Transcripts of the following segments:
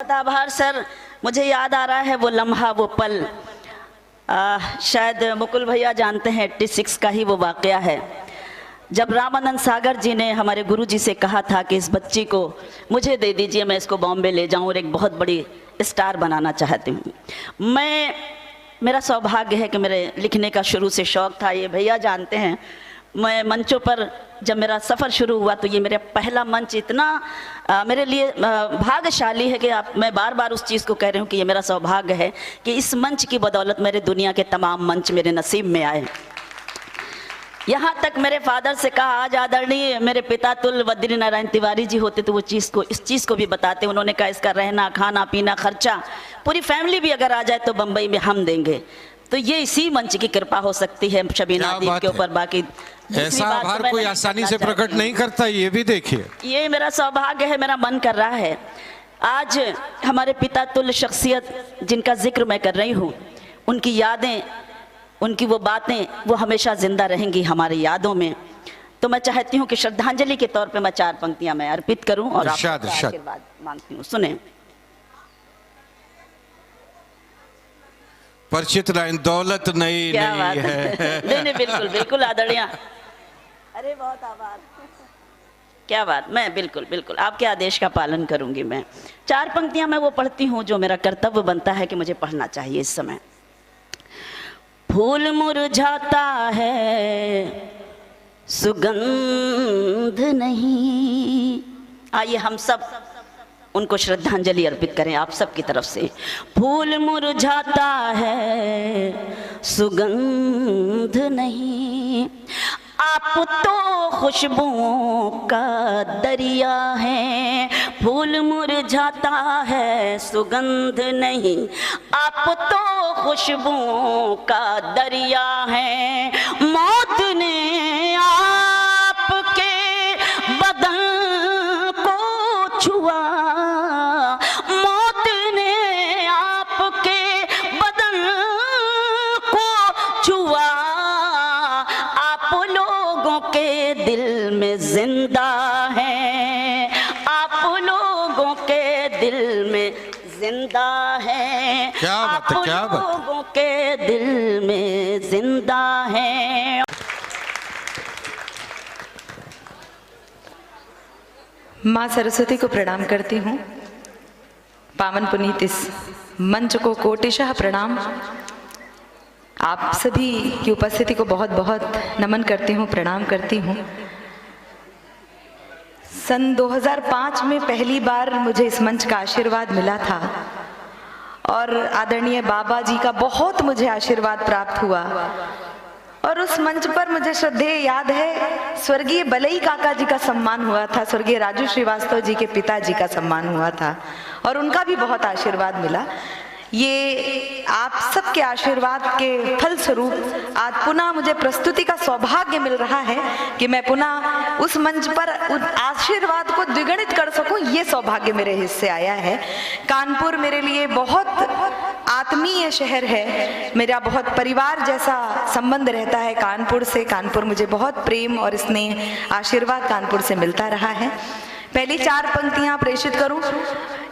बहुत आभार सर। मुझे याद आ रहा है वो लम्हा, वो पल, शायद मुकुल भैया जानते हैं, 86 का ही वो वाक़या है जब रामानंद सागर जी ने हमारे गुरु जी से कहा था कि इस बच्ची को मुझे दे दीजिए, मैं इसको बॉम्बे ले जाऊं और एक बहुत बड़ी स्टार बनाना चाहती हूँ। मेरा सौभाग्य है कि मेरे लिखने का शुरू से शौक़ था, ये भैया जानते हैं। मैं मंचों पर जब मेरा सफ़र शुरू हुआ तो ये मेरा पहला मंच इतना मेरे लिए भाग्यशाली है कि मैं बार बार उस चीज़ को कह रही हूँ कि ये मेरा सौभाग्य है कि इस मंच की बदौलत मेरे दुनिया के तमाम मंच मेरे नसीब में आए। यहाँ तक मेरे फादर से कहा, आज आदरणीय मेरे पिता तुल बद्री नारायण तिवारी जी होते तो वो इस चीज़ को भी बताते। उन्होंने कहा इसका रहना खाना पीना खर्चा पूरी फैमिली भी अगर आ जाए तो बम्बई में हम देंगे। तो ये इसी मंच की कृपा हो सकती है शबीना दीप के ऊपर। बाकी ऐसा आभार कोई आसानी से प्रकट नहीं करता, ये भी देखिए। ये मेरा सौभाग्य है, मेरा मन कर रहा है। आज हमारे पिता तुल्य शख्सियत जिनका जिक्र मैं कर रही हूँ, उनकी यादें, उनकी वो बातें वो हमेशा जिंदा रहेंगी हमारी यादों में। तो मैं चाहती हूँ कि श्रद्धांजलि के तौर पे मैं 4 पंक्तियां मैं अर्पित करूँ और आपका आशीर्वाद मांगती हूँ। सुने। परिचित लाइन, दौलत नहीं है। नहीं बिल्कुल बिल्कुल आदरणीय, अरे बहुत आभार, क्या बात। मैं बिल्कुल आपके आदेश का पालन करूंगी। मैं 4 पंक्तियां मैं वो पढ़ती हूँ जो मेरा कर्तव्य बनता है कि मुझे पढ़ना चाहिए इस समय। फूल मुरझाता है सुगंध नहीं, आइए हम सब उनको श्रद्धांजलि अर्पित करें आप सब की तरफ से। फूल मुरझाता है सुगंध नहीं, आप तो खुशबुओं का दरिया है। फूल मुरझाता है सुगंध नहीं, आप तो खुशबुओं का दरिया है। मौत ने आपके बदन को छुआ, मौत ने आपके बदन को छुआ, आप लोगों के दिल में जिंदा है, आप लोगों के दिल में जिंदा है, आप लोगों के दिल में जिंदा है। माँ सरस्वती को प्रणाम करती हूँ। पावन पुनीत इस मंच को कोटिशः प्रणाम। आप सभी की उपस्थिति को बहुत बहुत नमन करती हूँ, प्रणाम करती हूँ। सन 2005 में पहली बार मुझे इस मंच का आशीर्वाद मिला था और आदरणीय बाबा जी का बहुत मुझे आशीर्वाद प्राप्त हुआ। और उस मंच पर मुझे श्रद्धेय याद है स्वर्गीय बलई काका जी का सम्मान हुआ था, स्वर्गीय राजू श्रीवास्तव जी के पिताजी का सम्मान हुआ था और उनका भी बहुत आशीर्वाद मिला। ये आप सबके आशीर्वाद के फलस्वरूप आज पुनः मुझे प्रस्तुति का सौभाग्य मिल रहा है कि मैं पुनः उस मंच पर उस आशीर्वाद को द्विगुणित कर सकूं, ये सौभाग्य मेरे हिस्से आया है। कानपुर मेरे लिए बहुत आत्मीय शहर है, मेरा बहुत परिवार जैसा संबंध रहता है कानपुर से। कानपुर मुझे बहुत प्रेम और स्नेह आशीर्वाद कानपुर से मिलता रहा है। पहली 4 पंक्तियां प्रेषित करूं।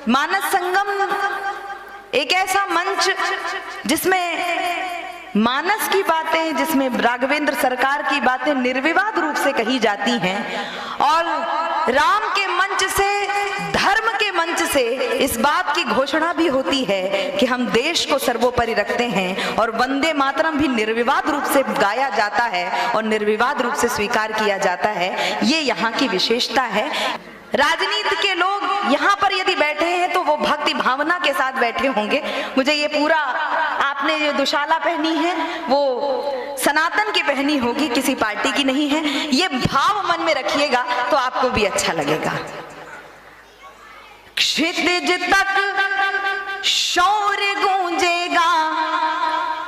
मानस संगम एक ऐसा मंच जिसमें मानस की बातें, जिसमें राघवेंद्र सरकार की बातें निर्विवाद रूप से कही जाती हैं और राम के मंच से, धर्म के मंच से इस बात की घोषणा भी होती है कि हम देश को सर्वोपरि रखते हैं और वंदे मातरम भी निर्विवाद रूप से गाया जाता है और निर्विवाद रूप से स्वीकार किया जाता है। ये यहाँ की विशेषता है। राजनीति के लोग यहाँ पर यदि बैठे हैं तो वो भक्ति भावना के साथ बैठे होंगे। मुझे ये पूरा, आपने जो दुशाला पहनी है वो सनातन की पहनी होगी, किसी पार्टी की नहीं है। ये भाव मन में रखिएगा तो आपको भी अच्छा लगेगा। क्षितिज तक शौर्य गूंजेगा,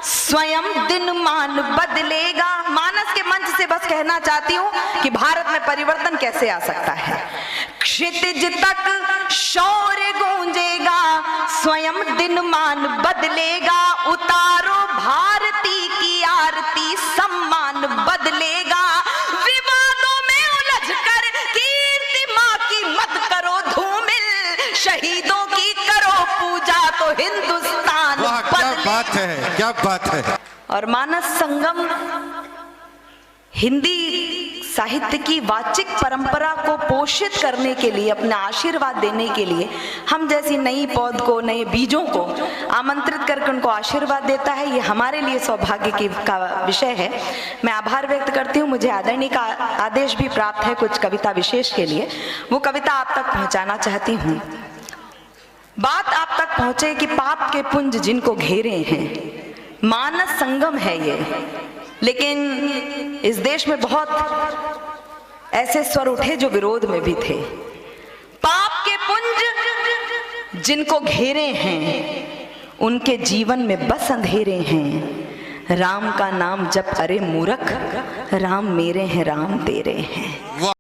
स्वयं दिन मान बदलेगा। मानस के मंच से बस कहना चाहती हूँ कि भारत में परिवर्तन कैसे आ सकता है। क्षितिज तक शौर्य गूंजेगा, स्वयं दिन मान बदलेगा। उतारो भारती की आरती, सम्मान बदलेगा। विवादों में उलझ कर कीर्ति माँ की मत करो धूमिल, शहीदों की करो क्या बात है। और मानस संगम हिंदी साहित्य की वाचिक परंपरा को पोषित करने के लिए, अपना आशीर्वाद देने के लिए हम जैसी नई पौध को, नए बीजों को आमंत्रित करके उनको आशीर्वाद देता है। ये हमारे लिए सौभाग्य का विषय है। मैं आभार व्यक्त करती हूँ। मुझे आदरणीय का आदेश भी प्राप्त है कुछ कविता विशेष के लिए, वो कविता आप तक पहुंचाना चाहती हूँ। बात आप तक पहुंचे कि पाप के पुंज जिनको घेरे हैं, मानस संगम है ये। लेकिन इस देश में बहुत ऐसे स्वर उठे जो विरोध में भी थे। पाप के पुंज जिनको घेरे हैं, उनके जीवन में बस अंधेरे हैं। राम का नाम जप अरे मूर्ख, राम मेरे हैं राम तेरे हैं।